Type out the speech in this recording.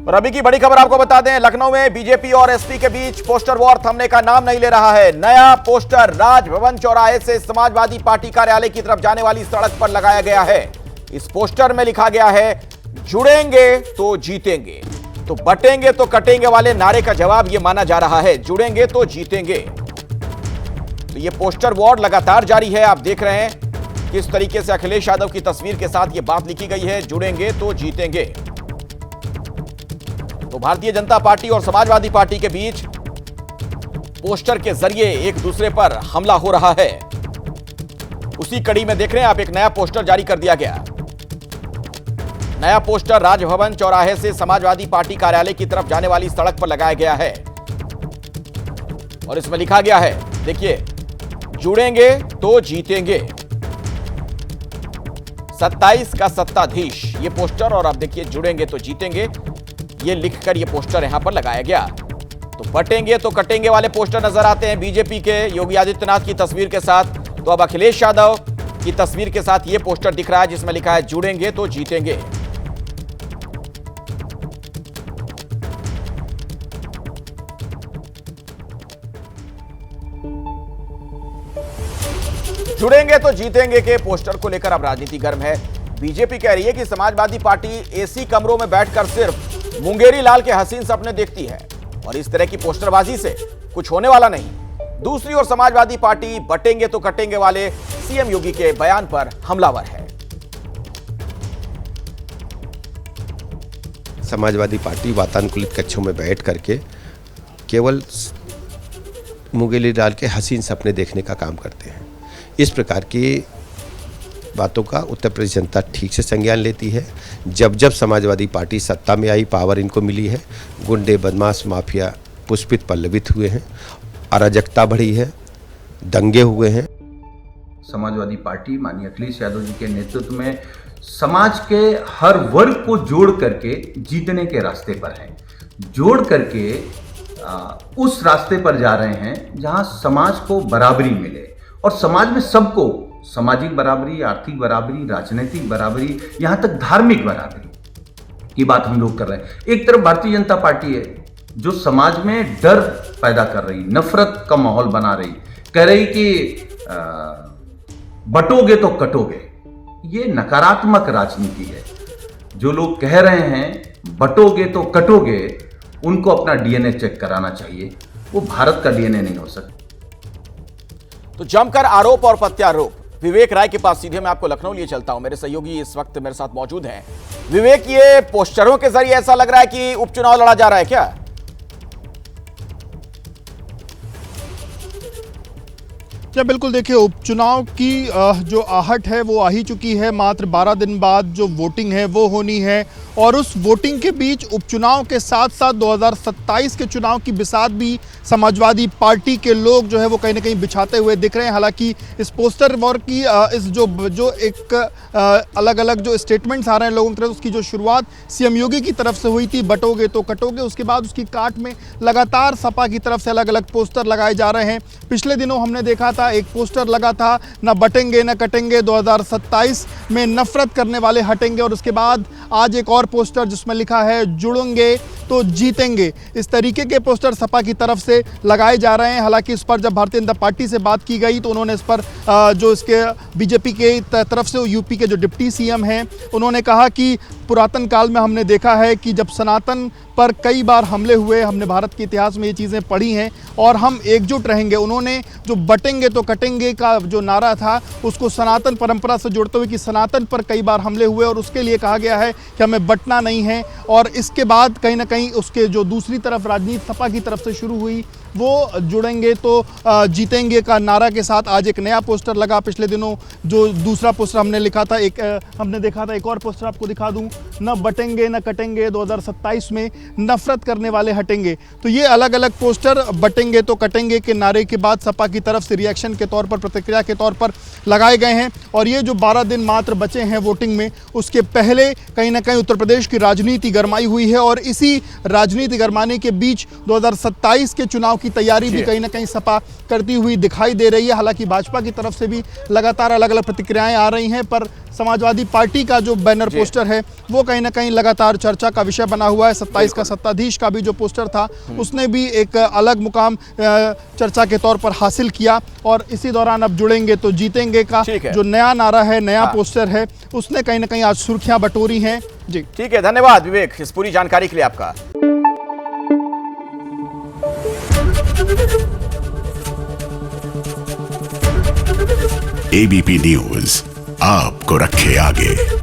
और अभी की बड़ी खबर आपको बता दें, लखनऊ में बीजेपी और एसपी के बीच पोस्टर वॉर थमने का नाम नहीं ले रहा है। नया पोस्टर राजभवन चौराहे से समाजवादी पार्टी कार्यालय की तरफ जाने वाली सड़क पर लगाया गया है। इस पोस्टर में लिखा गया है, जुड़ेंगे तो जीतेंगे। तो बटेंगे तो कटेंगे वाले नारे का जवाब यह माना जा रहा है, जुड़ेंगे तो जीतेंगे। तो यह पोस्टर वॉर लगातार जारी है। आप देख रहे हैं किस तरीके से अखिलेश यादव की तस्वीर के साथ यह बात लिखी गई है, जुड़ेंगे तो जीतेंगे। तो भारतीय जनता पार्टी और समाजवादी पार्टी के बीच पोस्टर के जरिए एक दूसरे पर हमला हो रहा है। उसी कड़ी में देख रहे हैं आप, एक नया पोस्टर जारी कर दिया गया। नया पोस्टर राजभवन चौराहे से समाजवादी पार्टी कार्यालय की तरफ जाने वाली सड़क पर लगाया गया है और इसमें लिखा गया है, देखिए, जुड़ेंगे तो जीतेंगे, 27 का सत्ताधीश, ये पोस्टर। और अब देखिए, जुड़ेंगे तो जीतेंगे, ये लिखकर ये पोस्टर यहां पर लगाया गया। तो बटेंगे तो कटेंगे वाले पोस्टर नजर आते हैं बीजेपी के योगी आदित्यनाथ की तस्वीर के साथ। तो अब अखिलेश यादव की तस्वीर के साथ ये पोस्टर दिख रहा है जिसमें लिखा है, जुड़ेंगे तो जीतेंगे। जुड़ेंगे तो जीतेंगे के पोस्टर को लेकर अब राजनीति गर्म है। बीजेपी कह रही है कि समाजवादी पार्टी एसी कमरों में बैठकर सिर्फ मुंगेरी लाल के हसीन सपने देखती है और इस तरह की पोस्टरबाजी से कुछ होने वाला नहीं। दूसरी ओर समाजवादी पार्टी बटेंगे तो कटेंगे वाले सीएम योगी के बयान पर हमलावर है। समाजवादी पार्टी वातानुकूलित कक्षों में बैठ करके केवल मुंगेरी लाल के हसीन सपने देखने का काम करते हैं। इस प्रकार की बातों का उत्तर प्रदेश जनता ठीक से संज्ञान लेती है। जब जब समाजवादी पार्टी सत्ता में आई, पावर इनको मिली है, गुंडे, बदमाश, माफिया पुष्पित पल्लवित हुए हैं, अराजकता बढ़ी है, दंगे हुए हैं। समाजवादी पार्टी माननीय अखिलेश यादव जी के नेतृत्व में समाज के हर वर्ग को जोड़ करके जीतने के रास्ते पर है, जोड़ करके उस रास्ते पर जा रहे हैं जहां समाज को बराबरी मिले और समाज में सबको सामाजिक बराबरी, आर्थिक बराबरी, राजनीतिक बराबरी, यहां तक धार्मिक बराबरी की बात हम लोग कर रहे हैं। एक तरफ भारतीय जनता पार्टी है जो समाज में डर पैदा कर रही, नफरत का माहौल बना रही, कह रही कि बटोगे तो कटोगे। ये नकारात्मक राजनीति है। जो लोग कह रहे हैं बटोगे तो कटोगे, उनको अपना डीएनए चेक कराना चाहिए। वो भारत का डीएनए नहीं हो सकता। तो जमकर आरोप और प्रत्यारोप विवेक राय के पास सीधे मैं आपको लखनऊ लिए चलता हूं। मेरे सहयोगी इस वक्त मेरे साथ मौजूद हैं। विवेक, ये पोस्टरों के जरिए ऐसा लग रहा है कि उपचुनाव लड़ा जा रहा है क्या? क्या बिल्कुल, देखिए, उपचुनाव की जो आहट है वो आ ही चुकी है। मात्र 12 दिन बाद जो वोटिंग है वो होनी है और उस वोटिंग के बीच उपचुनाव के साथ साथ 2027 के चुनाव की बिसात भी समाजवादी पार्टी के लोग जो है वो कहीं ना कहीं बिछाते हुए दिख रहे हैं। हालांकि इस पोस्टर वॉर की इस जो एक अलग अलग जो स्टेटमेंट्स आ रहे हैं लोगों की तरफ, उसकी जो शुरुआत सीएम योगी की तरफ से हुई थी, बटोगे तो कटोगे, उसके बाद उसकी काट में लगातार सपा की तरफ से अलग अलग पोस्टर लगाए जा रहे हैं। पिछले दिनों हमने देखा था, एक पोस्टर लगा था, न बटेंगे न कटेंगे, 2027 में नफरत करने वाले हटेंगे, और उसके बाद आज एक और पोस्टर जिसमें लिखा है, जुड़ेंगे तो जीतेंगे। इस तरीके के पोस्टर सपा की तरफ से लगाए जा रहे हैं। हालांकि इस पर जब भारतीय जनता पार्टी से बात की गई तो उन्होंने इस पर जो इसके बीजेपी के तरफ से यूपी के जो डिप्टी सीएम हैं, उन्होंने कहा कि पुरातन काल में हमने देखा है कि जब सनातन पर कई बार हमले हुए, हमने भारत के इतिहास में ये चीज़ें पढ़ी हैं और हम एकजुट रहेंगे। उन्होंने जो बटेंगे तो कटेंगे का जो नारा था उसको सनातन परंपरा से जोड़ते हुए कि सनातन पर कई बार हमले हुए और उसके लिए कहा गया है कि हमें बटना नहीं है। और इसके बाद कहीं ना कहीं उसके जो दूसरी तरफ राजनीति सपा की तरफ से शुरू हुई, वो जुड़ेंगे तो जीतेंगे का नारा के साथ आज एक नया पोस्टर लगा। पिछले दिनों जो दूसरा पोस्टर हमने लिखा था, हमने देखा था, एक और पोस्टर आपको दिखा दूं, न बटेंगे न कटेंगे, 2027 में नफरत करने वाले हटेंगे। तो ये अलग अलग पोस्टर बटेंगे तो कटेंगे के नारे के बाद सपा की तरफ से रिएक्शन के तौर पर, प्रतिक्रिया के तौर पर लगाए गए हैं। और ये जो 12 दिन मात्र बचे हैं वोटिंग में, उसके पहले कहीं ना कहीं उत्तर प्रदेश की राजनीति गरमाई हुई है और इसी राजनीति गरमाने के बीच 2027 के चुनाव की तैयारी भी कहीं ना कहीं सपा करती हुई दिखाई दे रही है। हालांकि भाजपा की तरफ से भी लगातार अलग अलग प्रतिक्रियाएं आ रही हैं, पर समाजवादी पार्टी का जो बैनर पोस्टर है वो कहीं ना कहीं लगातार चर्चा का विषय बना हुआ है। 27 का सत्ताधीश का भी जो पोस्टर था उसने भी एक अलग मुकाम चर्चा के तौर पर हासिल किया। और इसी दौरान अब जुड़ेंगे तो जीतेंगे का जो नया नारा है, नया पोस्टर है, उसने कहीं ना कहीं आज सुर्खियां बटोरी हैं। जी ठीक है, धन्यवाद विवेक इस पूरी जानकारी के लिए आपका। एबीपी न्यूज आपको रखे आगे।